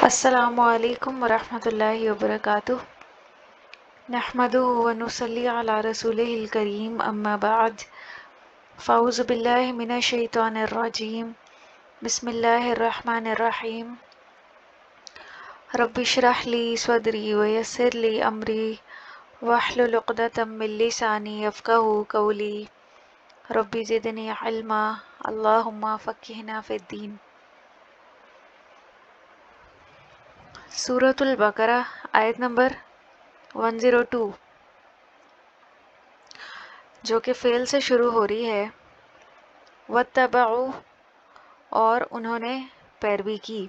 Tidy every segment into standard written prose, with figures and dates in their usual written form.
السلام علیکم ورحمۃ اللہ وبرکاتہ نحمده ونصلی علی رسولہ الکریم اما بعد فاعوذ باللہ من الشیطان الرجیم بسم اللہ الرحمن الرحیم رب اشرح لی صدری ویسر لی امری واحلل عقدۃ من لسانی یفقہوا قولی رب زدنی علما اللہم فقہنا فی الدین۔ سورۃ البقرہ آیت نمبر 102 جو کہ فعل سے شروع ہو رہی ہے۔ واتبعوا، اور انہوں نے پیروی کی۔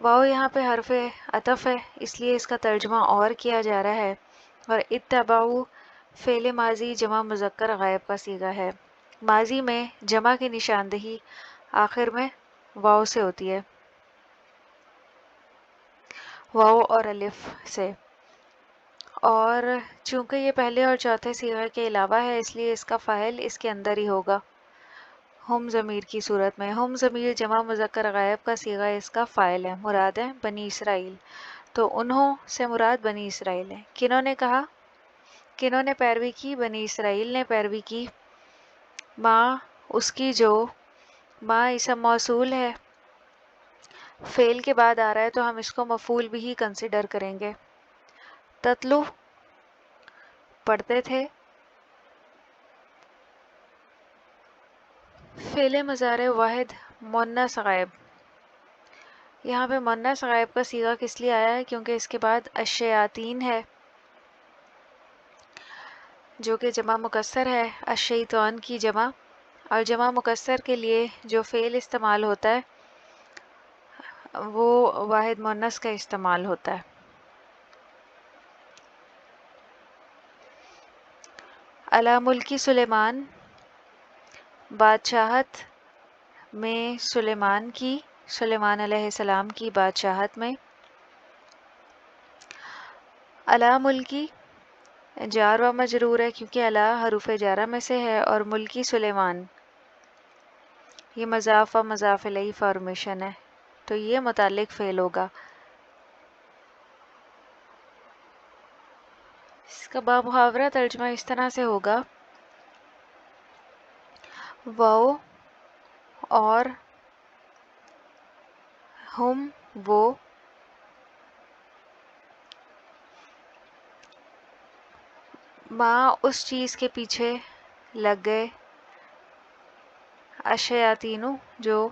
واو یہاں پہ حرف عطف ہے، اس لیے اس کا ترجمہ اور کیا جا رہا ہے، اور اتبعوا فعل ماضی جمع مذکر غائب کا صیغہ ہے۔ ماضی میں جمع کی نشاندہی آخر میں واو سے ہوتی ہے، واو اور الف سے، اور چونکہ یہ پہلے اور چوتھے صیغے کے علاوہ ہے اس لیے اس کا فاعل اس کے اندر ہی ہوگا۔ ہم ضمیر کی صورت میں، ہم ضمیر جمع مذکر غائب کا صیغہ اس کا فاعل ہے، مراد ہے بنی اسرائیل۔ تو انہوں سے مراد بنی اسرائیل ہے۔ کنہوں نے کہا، کنہوں نے پیروی کی؟ بنی اسرائیل نے پیروی کی۔ ماں اس کی جو، ماں اسم موصول ہے، فعل کے بعد آ رہا ہے تو ہم اس کو مفعول بھی ہی کنسیڈر کریں گے۔ تتلو پڑھتے تھے، فعل مضارع واحد مؤنث غائب۔ یہاں پہ مؤنث غائب کا صیغہ کس لیے آیا ہے؟ کیونکہ اس کے بعد الشیاطین ہے جو کہ جمع مکسر ہے، الشیطان کی جمع، اور جمع مکسر کے لیے جو فعل استعمال ہوتا ہے وہ واحد مؤنث کا استعمال ہوتا ہے۔ علی ملکی سلیمان، بادشاہت میں سلیمان کی، سلیمان علیہ السلام کی بادشاہت میں۔ علی ملکی جار و مجرور ہے کیونکہ علی حروف جارہ میں سے ہے، اور ملکی سلیمان یہ مضاف و مضاف الیہ فارمیشن ہے، تو یہ متعلق فعل ہوگا۔ اس کا بامحاورہ ترجمہ اس طرح سے ہوگا، وہ اور ہم وہ ماں اس چیز کے پیچھے لگ گئے، الشیاطین جو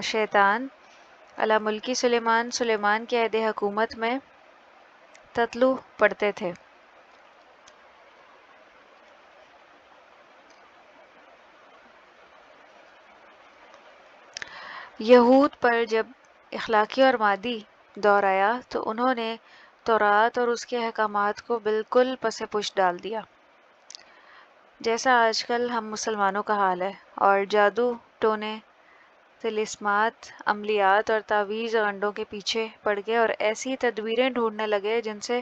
شیطان، علی ملکی سلیمان سلیمان کے عہد حکومت میں، تتلو پڑھتے تھے۔ یہود پر جب اخلاقی اور مادی دور آیا تو انہوں نے تورات اور اس کے احکامات کو بالکل پس پش ڈال دیا، جیسا آج کل ہم مسلمانوں کا حال ہے، اور جادو ٹونے طلسمات عملیات اور تعویذ غنڈوں کے پیچھے پڑ گئے، اور ایسی تدبیریں ڈھونڈنے لگے جن سے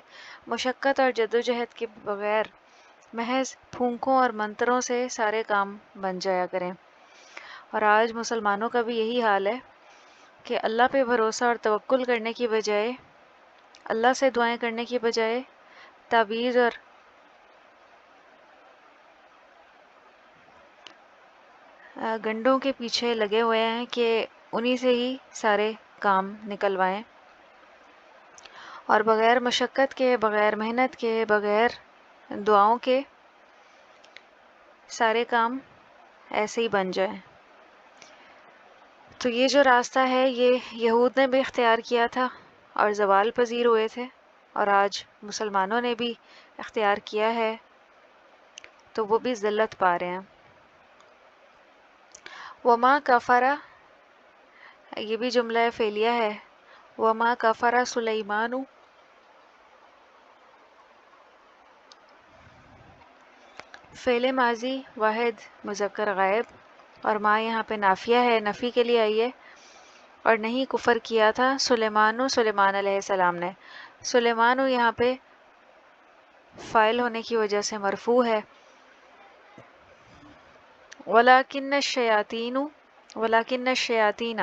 مشقت اور جدوجہد کے بغیر محض پھونکوں اور منتروں سے سارے کام بن جایا کریں۔ اور آج مسلمانوں کا بھی یہی حال ہے کہ اللہ پہ بھروسہ اور توکل کرنے کی بجائے، اللہ سے دعائیں کرنے کی بجائے تعویذ اور گنڈوں کے پیچھے لگے ہوئے ہیں کہ انہی سے ہی سارے کام نکلوائیں، اور بغیر مشقت کے، بغیر محنت کے، بغیر دعاؤں کے سارے کام ایسے ہی بن جائیں۔ تو یہ جو راستہ ہے یہ یہود نے بھی اختیار کیا تھا اور زوال پذیر ہوئے تھے، اور آج مسلمانوں نے بھی اختیار کیا ہے تو وہ بھی ذلت پا رہے ہیں۔ وما کفرا، یہ بھی جملہ فعلیہ ہے، وما کفر سلیمان، فعل ماضی واحد مذکر غائب، اور ما یہاں پہ نافیہ ہے، نفی کے لیے آئی ہے، اور نہیں کفر کیا تھا سلیمان، سلیمان علیہ السلام نے۔ سلیمان یہاں پہ فاعل ہونے کی وجہ سے مرفوع ہے۔ وَلَكِنَّ الشَّيَاطِينَ، وَلَكِنَّ الشَّيَاطِينَ،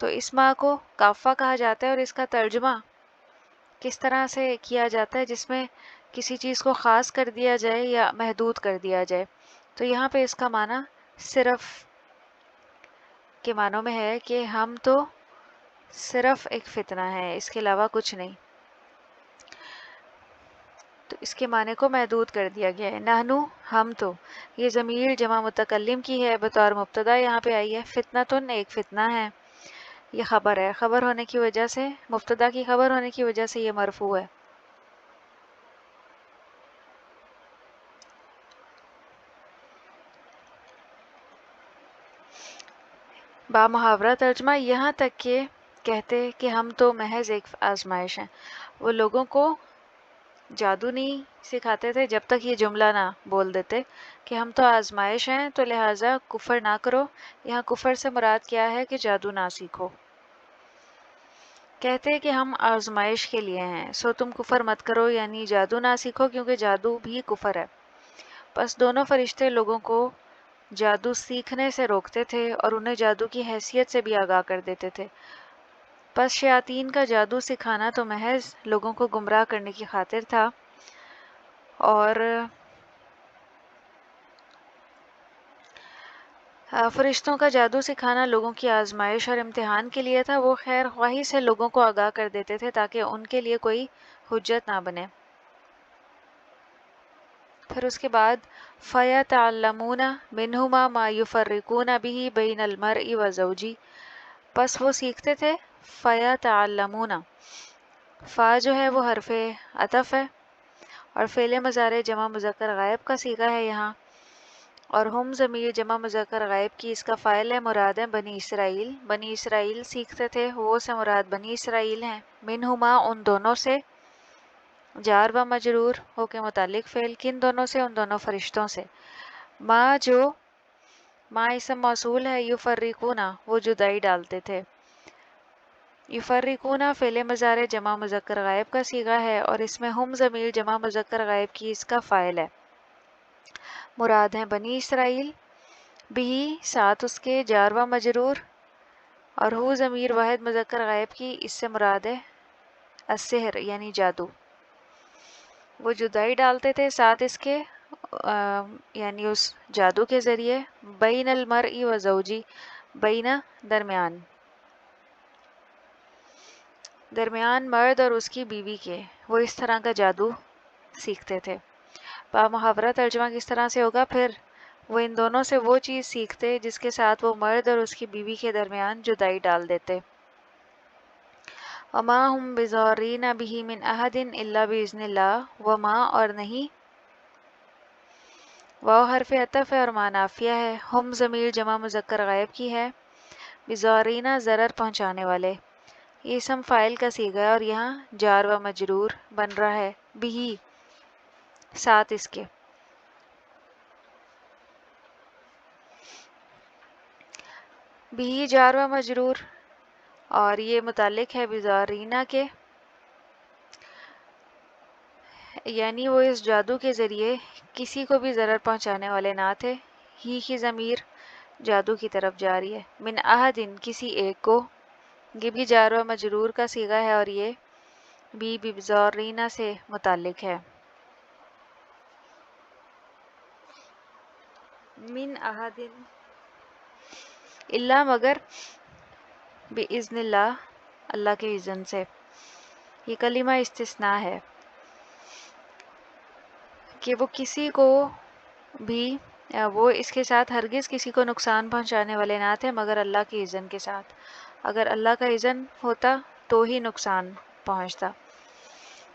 تو اس ما کو کافہ کہا جاتا ہے، اور اس کا ترجمہ کس طرح سے کیا جاتا ہے جس میں کسی چیز کو خاص کر دیا جائے یا محدود کر دیا جائے. تو یہاں پہ اس کا معنی صرف کے معنوں میں ہے کہ ہم تو صرف ایک فتنہ ہے، اس کے علاوہ کچھ نہیں. تو اس کے معنی کو محدود کر دیا گیا ہے. نحنو ہم تو، یہ ضمیر جمع متکلم کی ہے، بطور مبتدا یہاں پہ آئی ہے. فتنتن ایک فتنہ ہے، یہ خبر ہے، خبر ہونے کی وجہ سے، مبتدا کی خبر ہونے کی وجہ سے یہ مرفوع ہے. با محاورہ ترجمہ یہاں تک کہ کہتے کہ ہم تو محض ایک آزمائش ہیں. وہ لوگوں کو جادو نہیں سکھاتے تھے جب تک یہ جملہ نہ بول دیتے کہ ہم تو آزمائش ہیں، تو لہٰذا کفر نہ کرو. یہاں کفر سے مراد کیا ہے کہ جادو نہ سیکھو. کہتے کہ ہم آزمائش کے لیے ہیں، سو تم کفر مت کرو، یعنی جادو نہ سیکھو، کیونکہ جادو بھی کفر ہے. بس دونوں فرشتے لوگوں کو جادو سیکھنے سے روکتے تھے اور انہیں جادو کی حیثیت سے بھی آگاہ کر دیتے تھے. بس شیاطین کا جادو سکھانا تو محض لوگوں کو گمراہ کرنے کی خاطر تھا، اور فرشتوں کا جادو سکھانا لوگوں کی آزمائش اور امتحان کے لیے تھا. وہ خیر خواہی سے لوگوں کو آگاہ کر دیتے تھے تاکہ ان کے لیے کوئی حجت نہ بنے. پھر اس کے بعد فَيَتَعَلَّمُونَ مِنْهُمَا مَا يُفَرِّقُونَ بِهِ بَيْنَ الْمَرْءِ وَزَوْجِهِ. پس وہ سیکھتے تھے. فَيَتَعَلَّمُونَ، فا جو ہے وہ حرف عطف ہے اور فعل مضارع جمع مذکر غائب کا صیغہ ہے یہاں، اور ہم ضمیر جمع مذکر غائب کی اس کا فاعل ہے. مراد ہے بنی اسرائیل. بنی اسرائیل سیکھتے تھے، وہ سے مراد بنی اسرائیل ہیں. منہما ان دونوں سے، جار و مجرور ہو کے متعلق فعل، کن دونوں سے؟ ان دونوں فرشتوں سے. ما جو، ما اسم موصول ہے، یفرقونا وہ جدائی ڈالتے تھے. یفرقونا فعل مضارع جمع مذکر غائب کا صیغہ ہے اور اس میں ہم ضمیر جمع مذکر غائب کی اس کا فاعل ہے. مراد ہیں بنی اسرائیل. بھی ساتھ اس کے جار و مجرور، اور ہو ضمیر واحد مذکر غائب کی اس سے مراد ہے السحر یعنی جادو. وہ جدائی ڈالتے تھے ساتھ اس کے یعنی اس جادو کے ذریعے. بین المرء و زوجی، بین درمیان، درمیان مرد اور اس کی بیوی کے، وہ اس طرح کا جادو سیکھتے تھے. با محاورہ ترجمہ کس طرح سے ہوگا؟ پھر وہ ان دونوں سے وہ چیز سیکھتے جس کے ساتھ وہ مرد اور اس کی بیوی کے درمیان جدائی ڈال دیتے. وما ہم بضارین بہ من احد الا باذن اللہ، وما اور نہیں، واو حرف عطف ہے اور ما نافیہ ہے. ہم ضمیر جمع مذکر غائب کی ہے. بضارینہ ضرر پہنچانے والے، یہ اسم فاعل کا صیغہ ہے اور یہاں جار و مجرور بن رہا ہے بھی ساتھ اس کے. بھی جار و مجرور اور یہ متعلق ہے بضارینہ کے، یعنی وہ اس جادو کے ذریعے کسی کو بھی ضرر پہنچانے والے نہ تھے. ہی کی ضمیر جادو کی طرف جاری ہے. من احدن کسی ایک کو، یہ بھی جار و مجرور کا صیغہ ہے اور یہ بھی بضارینہ سے متعلق ہے. من احدن اللہ مگر، باذن اللہ اللہ کے اذن سے. یہ کلمہ استثناء ہے کہ وہ کسی کو بھی، وہ اس کے ساتھ ہرگز کسی کو نقصان پہنچانے والے نہ تھے مگر اللہ کے اذن کے ساتھ. اگر اللہ کا اذن ہوتا تو ہی نقصان پہنچتا.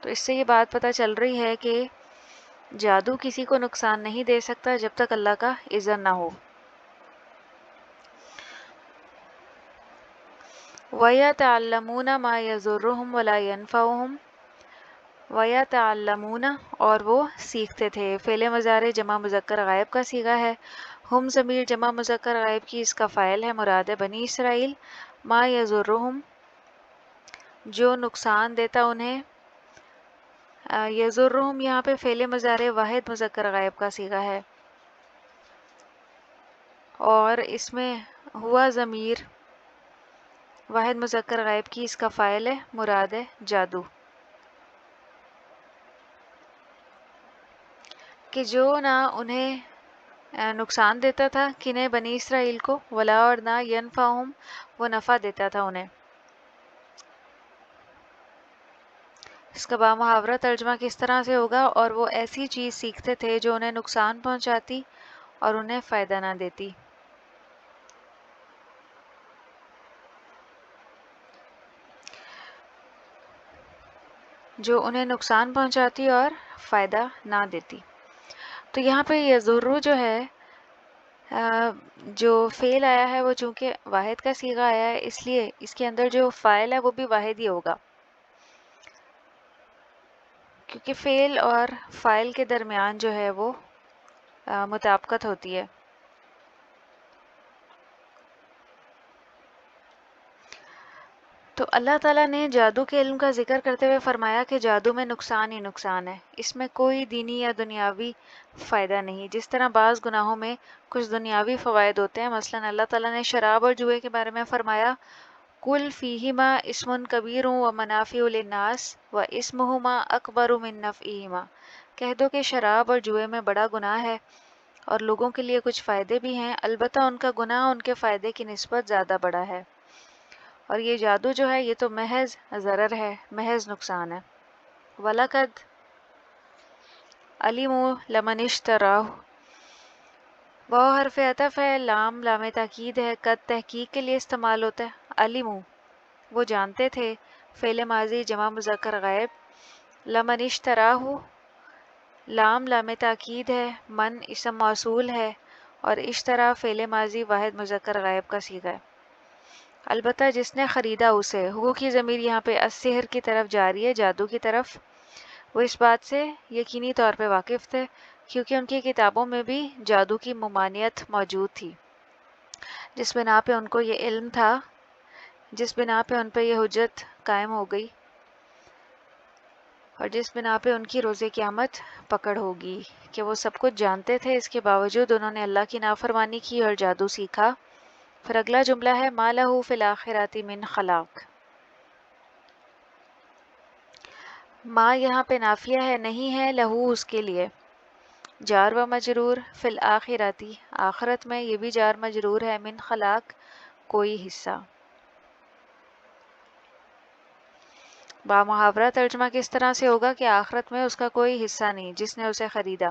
تو اس سے یہ بات پتہ چل رہی ہے کہ جادو کسی کو نقصان نہیں دے سکتا جب تک اللہ کا اذن نہ ہو. وَيَتَعَلَّمُونَ مَا يَضُرُّهُمْ وَلَا يَنْفَعُهُمْ. وَيَتَعَلَّمُونَ اور وہ سیکھتے تھے. فعل مضارع جمع مذکر غائب کا صیغہ ہے. ہم ضمیر جمع مذکر غائب کی اس کا فاعل ہے. مراد ہے بنی اسرائیل. ما یضرہم جو نقصان دیتا انہیں. یضرہم یہاں پہ فعل مضارع واحد مذکر غائب کا صیغہ ہے اور اس میں ہوا ضمیر واحد مذکر غائب کی اس کا فاعل ہے، مراد ہے جادو، کہ جو نہ انہیں نقصان دیتا تھا کنہیں بنی اسرائیل کو، ولا اور نہ ینفعہم وہ نفع دیتا تھا انہیں۔ اس کا بامحاورہ ترجمہ کس طرح سے ہوگا؟ اور وہ ایسی چیز سیکھتے تھے جو انہیں نقصان پہنچاتی اور انہیں فائدہ نہ دیتی۔ جو انہیں نقصان پہنچاتی اور فائدہ نہ دیتی۔ تو یہاں پہ یضرو جو ہے جو فعل آیا ہے وہ چونکہ واحد کا صیغہ آیا ہے، اس لیے اس کے اندر جو فاعل ہے وہ بھی واحد ہی ہوگا، کیونکہ فعل اور فاعل کے درمیان جو ہے وہ مطابقت ہوتی ہے۔ تو اللہ تعالیٰ نے جادو کے علم کا ذکر کرتے ہوئے فرمایا کہ جادو میں نقصان ہی نقصان ہے، اس میں کوئی دینی یا دنیاوی فائدہ نہیں۔ جس طرح بعض گناہوں میں کچھ دنیاوی فوائد ہوتے ہیں، مثلا اللہ تعالیٰ نے شراب اور جوئے کے بارے میں فرمایا کل فیہما اسم کبیر و منافع للناس و اسمہما اکبر من نفعہما، کہہ دو کہ شراب اور جوئے میں بڑا گناہ ہے اور لوگوں کے لیے کچھ فائدے بھی ہیں، البتہ ان کا گناہ ان کے فائدے کی نسبت زیادہ بڑا ہے، اور یہ جادو جو ہے یہ تو محض ضرر ہے، محض نقصان ہے۔ وَلَقَدْ عَلِمُوا لَمَنِ اشْتَرَاهُ، واو حرف عطف ہے، لام لام تاکید ہے، قد تحقیق کے لیے استعمال ہوتا ہے۔ علموا وہ جانتے تھے، فعل ماضی جمع مذکر غائب، لمن اشتراہ لام لام تاکید ہے، من اسم موصول ہے، اور اشترا فعل ماضی واحد مذکر غائب کا صیغہ ہے۔ البتہ جس نے خریدا اسے، ہو کی ضمیر یہاں پہ السحر کی طرف جاری ہے، جادو کی طرف، وہ اس بات سے یقینی طور پہ واقف تھے کیونکہ ان کی کتابوں میں بھی جادو کی ممانعت موجود تھی، جس بنا پہ ان کو یہ علم تھا، جس بنا پہ ان پہ یہ حجت قائم ہو گئی، اور جس بنا پہ ان کی روز قیامت پکڑ ہوگی کہ وہ سب کچھ جانتے تھے، اس کے باوجود انہوں نے اللہ کی نافرمانی کی اور جادو سیکھا۔ پھر اگلا جملہ ہے مَا لَهُ فِي الْآخِرَةِ مِنْ خَلَاقٍ، ما یہاں پہ نافیہ ہے، نہیں ہے، لہو اس کے لیے، جار و مجرور، فی الآخرتی آخرت میں، یہ بھی جار مجرور ہے، من خلاق کوئی حصہ۔ بامحاورہ ترجمہ کس طرح سے ہوگا کہ آخرت میں اس کا کوئی حصہ نہیں جس نے اسے خریدا،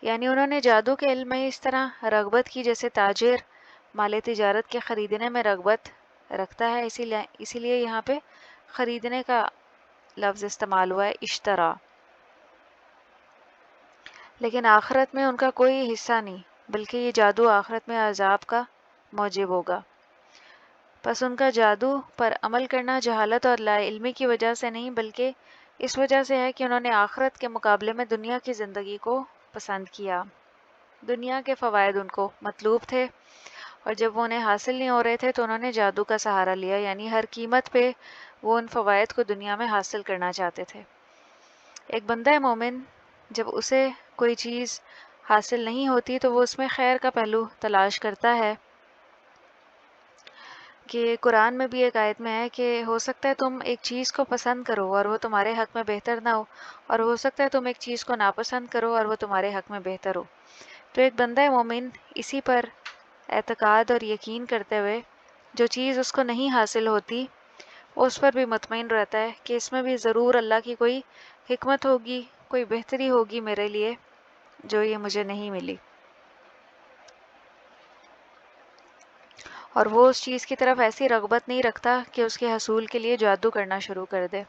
یعنی انہوں نے جادو کے علم میں اس طرح رغبت کی جیسے تاجر مال تجارت کے خریدنے میں رغبت رکھتا ہے، اسی لیے یہاں پہ خریدنے کا لفظ استعمال ہوا ہے، اشترا، لیکن آخرت میں ان کا کوئی حصہ نہیں، بلکہ یہ جادو آخرت میں عذاب کا موجب ہوگا۔ پس ان کا جادو پر عمل کرنا جہالت اور لا علمی کی وجہ سے نہیں، بلکہ اس وجہ سے ہے کہ انہوں نے آخرت کے مقابلے میں دنیا کی زندگی کو پسند کیا، دنیا کے فوائد ان کو مطلوب تھے، اور جب وہ انہیں حاصل نہیں ہو رہے تھے تو انہوں نے جادو کا سہارا لیا، یعنی ہر قیمت پہ وہ ان فوائد کو دنیا میں حاصل کرنا چاہتے تھے۔ ایک بندہ مومن جب اسے کوئی چیز حاصل نہیں ہوتی تو وہ اس میں خیر کا پہلو تلاش کرتا ہے، کہ قرآن میں بھی ایک آیت میں ہے کہ ہو سکتا ہے تم ایک چیز کو پسند کرو اور وہ تمہارے حق میں بہتر نہ ہو، اور ہو سکتا ہے تم ایک چیز کو ناپسند کرو اور وہ تمہارے حق میں بہتر ہو۔ تو ایک بندہ مومن اسی پر اعتقاد اور یقین کرتے ہوئے جو چیز اس کو نہیں حاصل ہوتی اس پر بھی مطمئن رہتا ہے کہ اس میں بھی ضرور اللہ کی کوئی حکمت ہوگی، کوئی بہتری ہوگی میرے لیے جو یہ مجھے نہیں ملی، اور وہ اس چیز کی طرف ایسی رغبت نہیں رکھتا کہ اس کے حصول کے لیے جادو کرنا شروع کر دے۔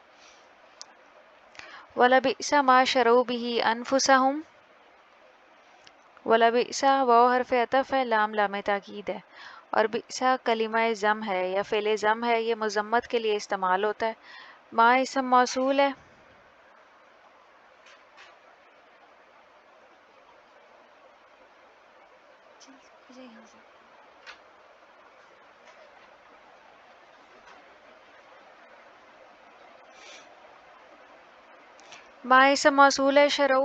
وَلَبِئْسَ مَا شَرَوْا بِهِ أَنفُسَهُمْ، وَلَبِئْسَ واو حرف عطف ہے، لام لام تاکید ہے، اور بئسا کلمہ ضم ہے یا فعل ضم ہے، یہ مذمت کے لیے استعمال ہوتا ہے۔ ما اسم موصول ہے، ما اسم موصول ہے، شرو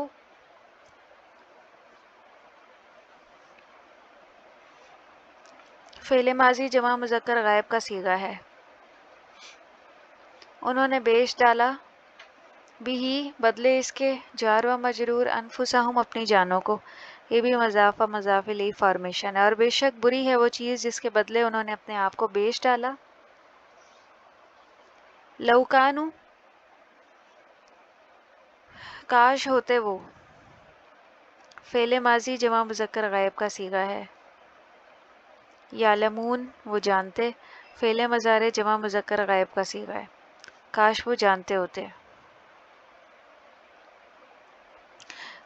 فعل ماضی جمع مذکر غائب کا صیغہ ہے، انہوں نے بیچ ڈالا بھی بدلے اس کے جار و مجرور انفسہم اپنی جانوں کو. یہ بھی مضاف و مضاف الیہ فارمیشن ہے. اور بے شک بری ہے وہ چیز جس کے بدلے انہوں نے اپنے آپ کو بیچ ڈالا. لوکانو کاش ہوتے وہ، فعل ماضی جمع مذکر غائب کا صیغہ ہے. یعلمون وہ جانتے، فعل مضارع جمع مذکر غائب کا صیغہ ہے. کاش وہ جانتے ہوتے،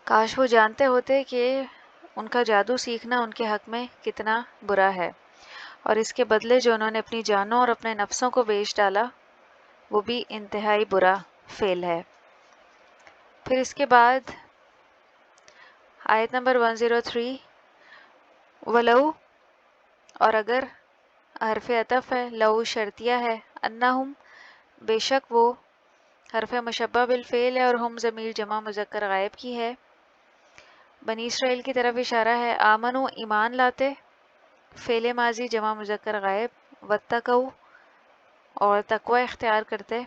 کاش وہ جانتے ہوتے کہ ان کا جادو سیکھنا ان کے حق میں کتنا برا ہے، اور اس کے بدلے جو انہوں نے اپنی جانوں اور اپنے نفسوں کو بیچ ڈالا وہ بھی انتہائی برا فعل ہے. پھر اس کے بعد آیت نمبر 103 ولو اور اگر حرف عطف ہے، لو شرطیہ ہے، انہم بے شک وہ حرف مشبہ بالفعل ہے اور ہم ضمیر جمع مذکر غائب کی ہے. بنی اسرائیل کی طرف اشارہ ہے. آمنو ایمان لاتے، فعل ماضی جمع مذکر غائب، واتقوا اور تقوی اختیار کرتے،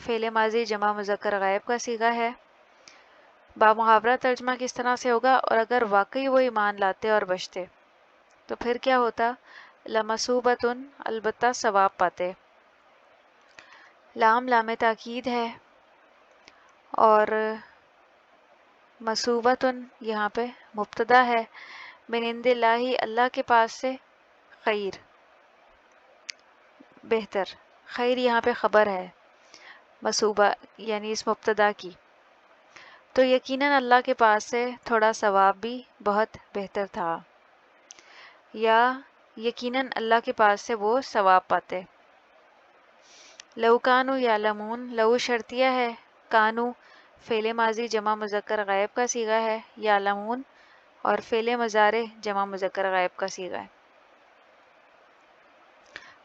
فعل ماضی جمع مذکر غائب کا صیغہ ہے. بامحاورہ ترجمہ کس طرح سے ہوگا؟ اور اگر واقعی وہ ایمان لاتے اور بچتے تو پھر کیا ہوتا؟ لمثوبتن البتہ ثواب پاتے. لام لام تاکید ہے اور مثوبتن یہاں پہ مبتدا ہے. من عند اللہ اللہ کے پاس سے، خیر بہتر، خیر یہاں پہ خبر ہے مثوبہ یعنی اس مبتدا کی. تو یقیناً اللہ کے پاس سے تھوڑا ثواب بھی بہت بہتر تھا، یا یقیناً اللہ کے پاس سے وہ ثواب پاتے. لو کانو یعلمون لو شرطیہ ہے، کانو فعل ماضی جمع مذکر غائب کا صیغہ ہے، یعلمون اور فعل مضارع جمع مذکر غائب کا صیغہ ہے.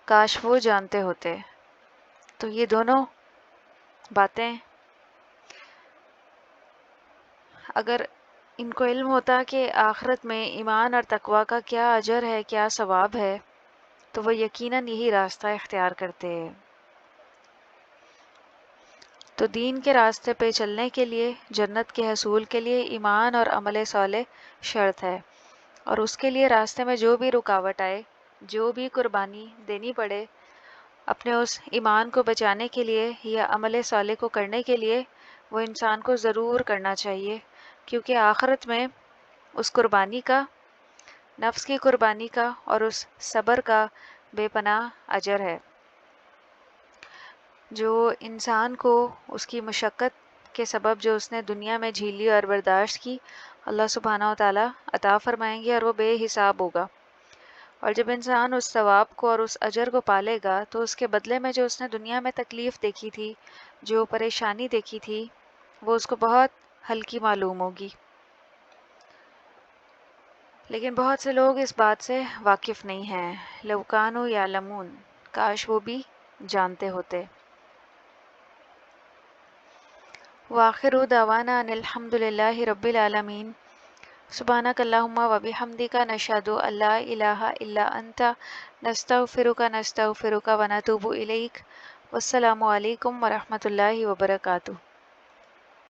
کاش وہ جانتے ہوتے. تو یہ دونوں باتیں اگر ان کو علم ہوتا کہ آخرت میں ایمان اور تقوی کا کیا اجر ہے، کیا ثواب ہے، تو وہ یقیناً یہی راستہ اختیار کرتے. تو دین کے راستے پہ چلنے کے لیے، جنت کے حصول کے لیے ایمان اور عمل صالح شرط ہے، اور اس کے لیے راستے میں جو بھی رکاوٹ آئے، جو بھی قربانی دینی پڑے اپنے اس ایمان کو بچانے کے لیے یا عمل صالح کو کرنے کے لیے، وہ انسان کو ضرور کرنا چاہیے، کیونکہ آخرت میں اس قربانی کا، نفس کی قربانی کا اور اس صبر کا بے پناہ اجر ہے، جو انسان کو اس کی مشقت کے سبب جو اس نے دنیا میں جھیلی اور برداشت کی، اللہ سبحانہ و تعالیٰ عطا فرمائیں گے اور وہ بے حساب ہوگا. اور جب انسان اس ثواب کو اور اس اجر کو پالے گا تو اس کے بدلے میں جو اس نے دنیا میں تکلیف دیکھی تھی، جو پریشانی دیکھی تھی، وہ اس کو بہت ہلکی معلوم ہوگی. لیکن بہت سے لوگ اس بات سے واقف نہیں ہیں. لو کانوا یعلمون کاش وہ بھی جانتے ہوتے. وآخر دعوانا ان الحمد للہ رب العالمین. سبحانک اللہم و بحمدک نشہد ان لا الہ الا انت نستغفرک و نتوب الیک. والسلام علیکم ورحمۃ اللہ وبرکاتہ.